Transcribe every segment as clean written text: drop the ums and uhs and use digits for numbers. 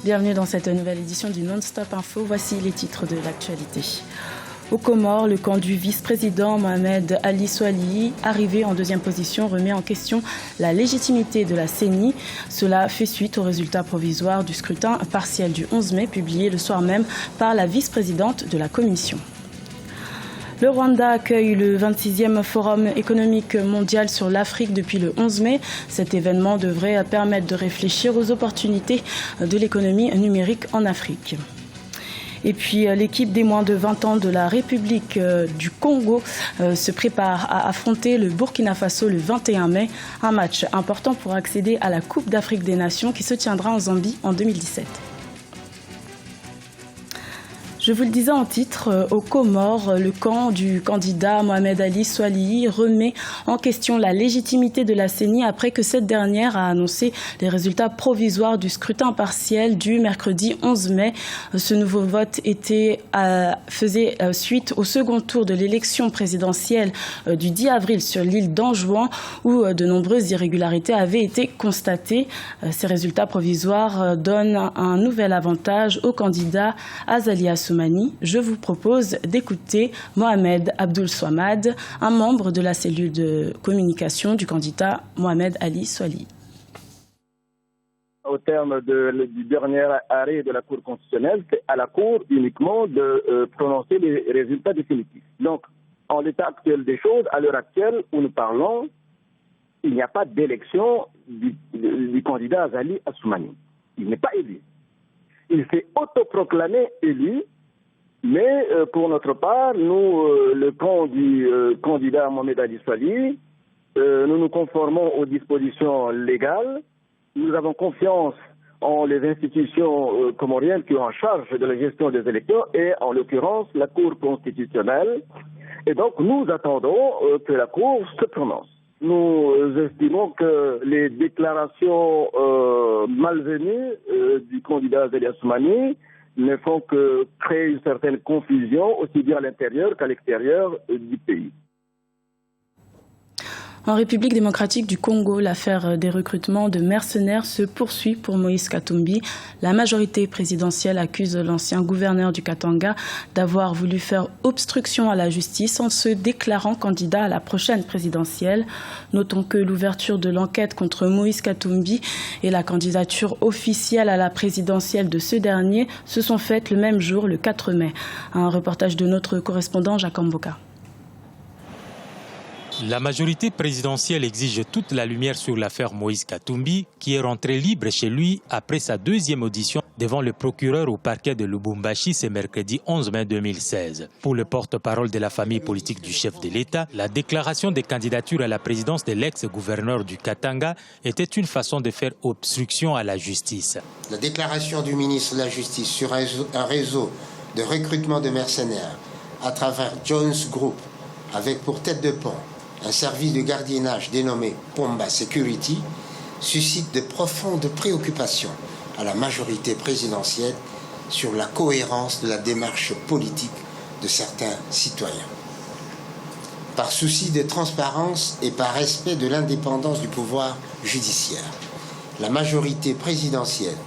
Bienvenue dans cette nouvelle édition du Non-Stop Info. Voici les titres de l'actualité. Aux Comores, le camp du vice-président Mohamed Ali Soalihi, arrivé en deuxième position, remet en question la légitimité de la CENI. Cela fait suite aux résultats provisoires du scrutin partiel du 11 mai, publié le soir même par la vice-présidente de la Commission. Le Rwanda accueille le 26e Forum économique mondial sur l'Afrique depuis le 11 mai. Cet événement devrait permettre de réfléchir aux opportunités de l'économie numérique en Afrique. Et puis l'équipe des moins de 20 ans de la République du Congo se prépare à affronter le Burkina Faso le 21 mai. Un match important pour accéder à la Coupe d'Afrique des Nations qui se tiendra en Zambie en 2017. Je vous le disais en titre, aux Comores, le camp du candidat Mohamed Ali Soalihi remet en question la légitimité de la CENI après que cette dernière a annoncé les résultats provisoires du scrutin partiel du mercredi 11 mai. Ce nouveau vote faisait suite au second tour de l'élection présidentielle du 10 avril sur l'île d'Anjouan où de nombreuses irrégularités avaient été constatées. Ces résultats provisoires donnent un nouvel avantage au candidat Azali Assoumani. Je vous propose d'écouter Mohamed Abdoul Swamad, un membre de la cellule de communication du candidat Mohamed Ali Soalihi. Au terme du dernier arrêt de la Cour constitutionnelle, c'est à la Cour uniquement de prononcer les résultats définitifs. Donc, en l'état actuel des choses, à l'heure actuelle où nous parlons, il n'y a pas d'élection du candidat Azali Assoumani. Il n'est pas élu. Il s'est autoproclamé élu. Mais pour notre part, nous, le camp du candidat Mohamed Ali Soalihi, nous nous conformons aux dispositions légales. Nous avons confiance en les institutions comoriennes qui ont en charge de la gestion des élections et en l'occurrence la Cour constitutionnelle. Et donc nous attendons que la Cour se prononce. Nous estimons que les déclarations malvenues du candidat Azali Assoumani ne font que créer une certaine confusion, aussi bien à l'intérieur qu'à l'extérieur du pays. En République démocratique du Congo, l'affaire des recrutements de mercenaires se poursuit pour Moïse Katumbi. La majorité présidentielle accuse l'ancien gouverneur du Katanga d'avoir voulu faire obstruction à la justice en se déclarant candidat à la prochaine présidentielle. Notons que l'ouverture de l'enquête contre Moïse Katumbi et la candidature officielle à la présidentielle de ce dernier se sont faites le même jour, le 4 mai. Un reportage de notre correspondant Jacques Mboka. La majorité présidentielle exige toute la lumière sur l'affaire Moïse Katumbi, qui est rentré libre chez lui après sa deuxième audition devant le procureur au parquet de Lubumbashi ce mercredi 11 mai 2016. Pour le porte-parole de la famille politique du chef de l'État, la déclaration de candidature à la présidence de l'ex-gouverneur du Katanga était une façon de faire obstruction à la justice. La déclaration du ministre de la Justice sur un réseau de recrutement de mercenaires à travers Jones Group, avec pour tête de pont un service de gardiennage dénommé Pomba Security, suscite de profondes préoccupations à la majorité présidentielle sur la cohérence de la démarche politique de certains citoyens. Par souci de transparence et par respect de l'indépendance du pouvoir judiciaire, la majorité présidentielle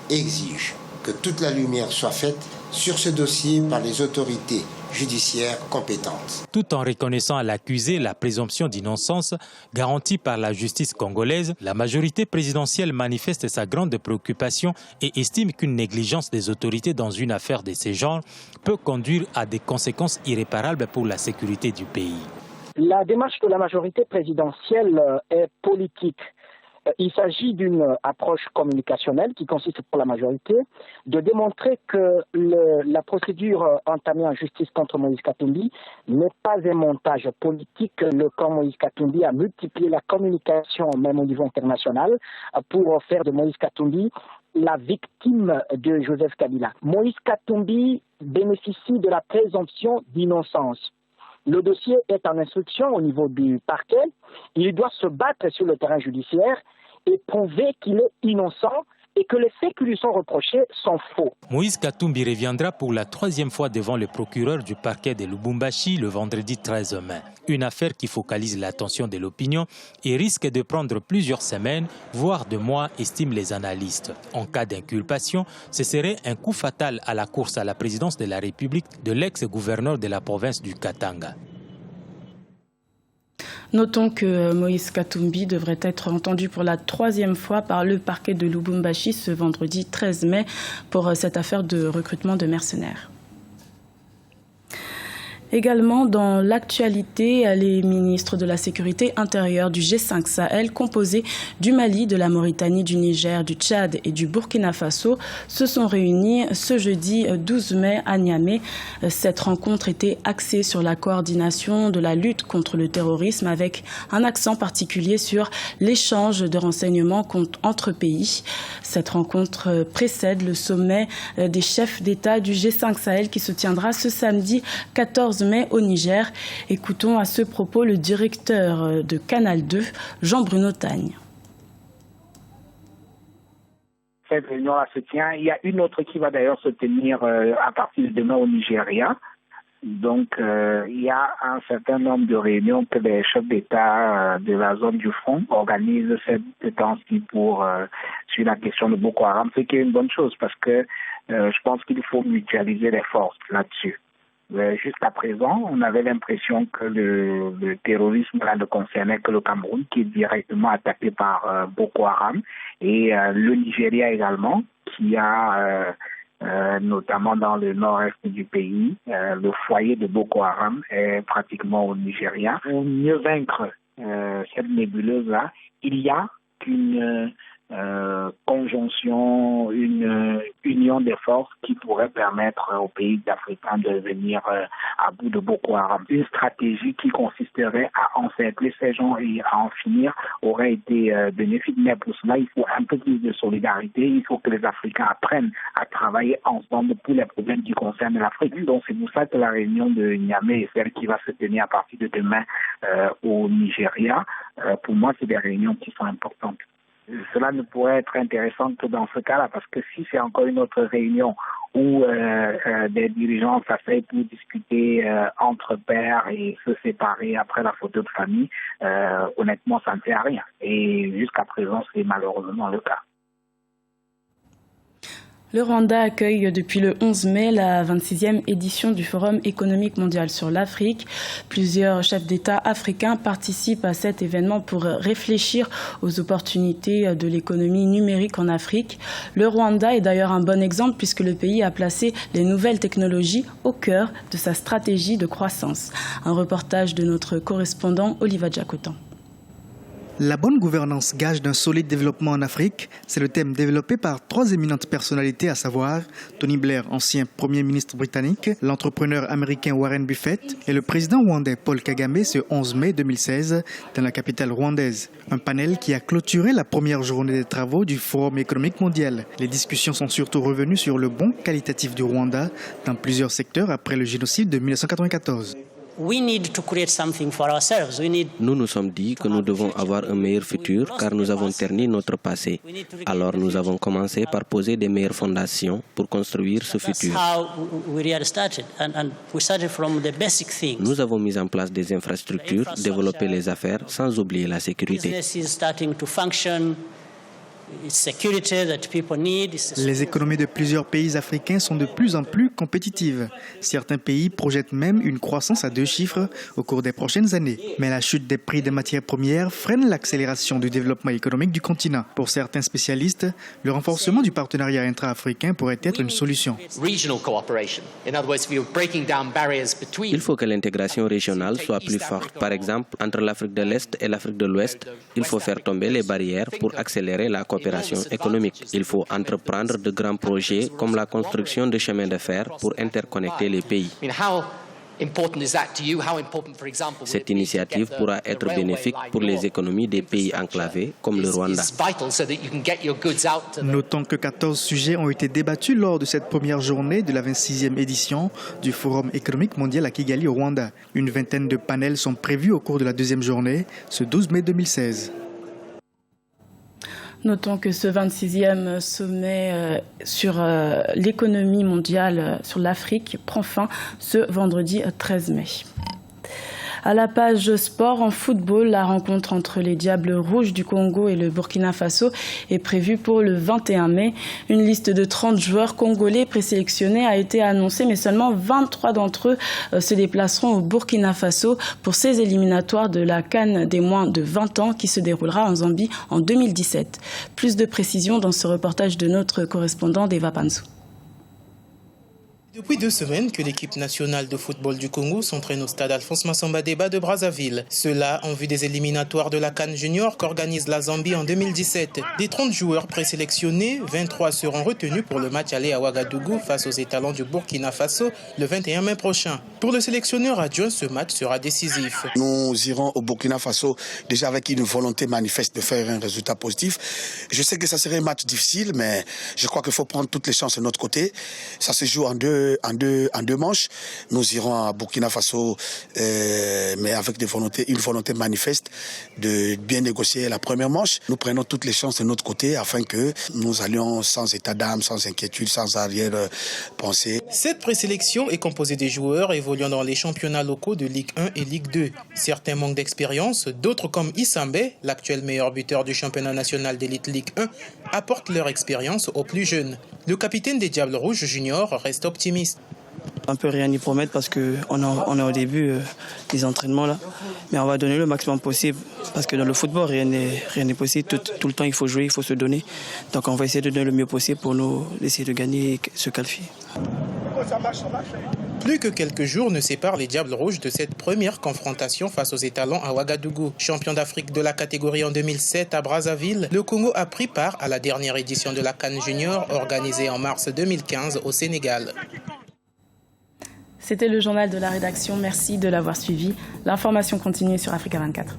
exige que toute la lumière soit faite sur ce dossier par les autorités judiciaires compétentes. Tout en reconnaissant à l'accusé la présomption d'innocence garantie par la justice congolaise, la majorité présidentielle manifeste sa grande préoccupation et estime qu'une négligence des autorités dans une affaire de ce genre peut conduire à des conséquences irréparables pour la sécurité du pays. La démarche de la majorité présidentielle est politique. Il s'agit d'une approche communicationnelle qui consiste pour la majorité de démontrer que la procédure entamée en justice contre Moïse Katumbi n'est pas un montage politique. Le camp Moïse Katumbi a multiplié la communication même au niveau international pour faire de Moïse Katumbi la victime de Joseph Kabila. Moïse Katumbi bénéficie de la présomption d'innocence. Le dossier est en instruction au niveau du parquet. Il doit se battre sur le terrain judiciaire et prouver qu'il est innocent et que les faits qui lui sont reprochés sont faux. Moïse Katumbi reviendra pour la 3e fois devant le procureur du parquet de Lubumbashi le vendredi 13 mai. Une affaire qui focalise l'attention de l'opinion et risque de prendre plusieurs semaines, voire de mois, estiment les analystes. En cas d'inculpation, ce serait un coup fatal à la course à la présidence de la République de l'ex-gouverneur de la province du Katanga. Notons que Moïse Katumbi devrait être entendu pour la 3e fois par le parquet de Lubumbashi ce vendredi 13 mai pour cette affaire de recrutement de mercenaires. Également dans l'actualité, les ministres de la sécurité intérieure du G5 Sahel, composés du Mali, de la Mauritanie, du Niger, du Tchad et du Burkina Faso, se sont réunis ce jeudi 12 mai à Niamey. Cette rencontre était axée sur la coordination de la lutte contre le terrorisme avec un accent particulier sur l'échange de renseignements entre pays. Cette rencontre précède le sommet des chefs d'État du G5 Sahel qui se tiendra ce samedi 14 mai au Niger. Écoutons à ce propos le directeur de Canal 2, Jean-Bruno Tagne. Cette réunion-là se tient. Il y a une autre qui va d'ailleurs se tenir à partir de demain au Nigeria. Donc, il y a un certain nombre de réunions que les chefs d'État de la zone du front organisent ces temps-ci sur la question de Boko Haram, ce qui est une bonne chose parce que je pense qu'il faut mutualiser les forces là-dessus. Jusqu'à présent, on avait l'impression que le terrorisme là, ne concernait que le Cameroun, qui est directement attaqué par Boko Haram, et le Nigeria également, qui a notamment dans le nord-est du pays, le foyer de Boko Haram est pratiquement au Nigeria. Pour mieux vaincre cette nébuleuse-là, il y a qu'une conjonction, une union des forces qui pourrait permettre aux pays africains de venir à bout de Boko Haram. Une stratégie qui consisterait à encercler ces gens et à en finir aurait été bénéfique, mais pour cela, il faut un peu plus de solidarité. Il faut que les Africains apprennent à travailler ensemble pour les problèmes qui concernent l'Afrique. Donc c'est pour ça que la réunion de Niamey est celle qui va se tenir à partir de demain au Nigeria. Pour moi, c'est des réunions qui sont importantes. Cela ne pourrait être intéressant que dans ce cas-là, parce que si c'est encore une autre réunion où des dirigeants s'asseyent pour discuter entre pairs et se séparer après la photo de famille, honnêtement, ça ne fait à rien. Et jusqu'à présent, c'est malheureusement le cas. Le Rwanda accueille depuis le 11 mai la 26e édition du Forum économique mondial sur l'Afrique. Plusieurs chefs d'État africains participent à cet événement pour réfléchir aux opportunités de l'économie numérique en Afrique. Le Rwanda est d'ailleurs un bon exemple puisque le pays a placé les nouvelles technologies au cœur de sa stratégie de croissance. Un reportage de notre correspondant Oliva Djakotan. La bonne gouvernance gage d'un solide développement en Afrique, c'est le thème développé par 3 éminentes personnalités, à savoir Tony Blair, ancien Premier ministre britannique, l'entrepreneur américain Warren Buffett et le président rwandais Paul Kagame ce 11 mai 2016 dans la capitale rwandaise. Un panel qui a clôturé la première journée des travaux du Forum économique mondial. Les discussions sont surtout revenues sur le bond qualitatif du Rwanda dans plusieurs secteurs après le génocide de 1994. Nous nous sommes dit que nous devons avoir un meilleur futur car nous avons terni notre passé. Alors nous avons commencé par poser des meilleures fondations pour construire ce futur. Nous avons mis en place des infrastructures, développé les affaires sans oublier la sécurité. Les économies de plusieurs pays africains sont de plus en plus compétitives. Certains pays projettent même une croissance à 2 chiffres au cours des prochaines années. Mais la chute des prix des matières premières freine l'accélération du développement économique du continent. Pour certains spécialistes, le renforcement du partenariat intra-africain pourrait être une solution. Il faut que l'intégration régionale soit plus forte. Par exemple, entre l'Afrique de l'Est et l'Afrique de l'Ouest, il faut faire tomber les barrières pour accélérer la coopération économique. Il faut entreprendre de grands projets comme la construction de chemins de fer pour interconnecter les pays. Cette initiative pourra être bénéfique pour les économies des pays enclavés comme le Rwanda. Notons que 14 sujets ont été débattus lors de cette première journée de la 26e édition du Forum économique mondial à Kigali au Rwanda. Une vingtaine de panels sont prévus au cours de la 2e journée, ce 12 mai 2016. Notons que ce 26e sommet sur l'économie mondiale, sur l'Afrique, prend fin ce vendredi 13 mai. À la page sport en football, la rencontre entre les Diables Rouges du Congo et le Burkina Faso est prévue pour le 21 mai. Une liste de 30 joueurs congolais présélectionnés a été annoncée, mais seulement 23 d'entre eux se déplaceront au Burkina Faso pour ces éliminatoires de la CAN des moins de 20 ans qui se déroulera en Zambie en 2017. Plus de précisions dans ce reportage de notre correspondant Deva Panzou. Depuis 2 semaines que l'équipe nationale de football du Congo s'entraîne au stade Alphonse Massamba Déba de Brazzaville. Cela en vue des éliminatoires de la CAN Junior qu'organise la Zambie en 2017. Des 30 joueurs présélectionnés, 23 seront retenus pour le match aller à Ouagadougou face aux étalons du Burkina Faso le 21 mai prochain. Pour le sélectionneur adjoint, ce match sera décisif. Nous irons au Burkina Faso déjà avec une volonté manifeste de faire un résultat positif. Je sais que ça serait un match difficile, mais je crois qu'il faut prendre toutes les chances de notre côté. Ça se joue en deux manches. Nous irons à Burkina Faso, mais avec une volonté manifeste de bien négocier la première manche. Nous prenons toutes les chances de notre côté afin que nous allions sans état d'âme, sans inquiétude, sans arrière-pensée. Cette présélection est composée des joueurs évoluant dans les championnats locaux de Ligue 1 et Ligue 2. Certains manquent d'expérience, d'autres comme Issambe, l'actuel meilleur buteur du championnat national d'élite Ligue 1, apportent leur expérience aux plus jeunes. Le capitaine des Diables Rouges Junior reste optimiste. On ne peut rien y promettre parce qu'on est au début des entraînements là. Mais on va donner le maximum possible parce que dans le football, rien n'est possible. Tout le temps, il faut jouer, il faut se donner. Donc on va essayer de donner le mieux possible pour nous essayer de gagner et se qualifier. Plus que quelques jours ne séparent les Diables Rouges de cette première confrontation face aux étalons à Ouagadougou. Champion d'Afrique de la catégorie en 2007 à Brazzaville, le Congo a pris part à la dernière édition de la CAN Junior organisée en mars 2015 au Sénégal. C'était le journal de la rédaction. Merci de l'avoir suivi. L'information continue sur Africa 24.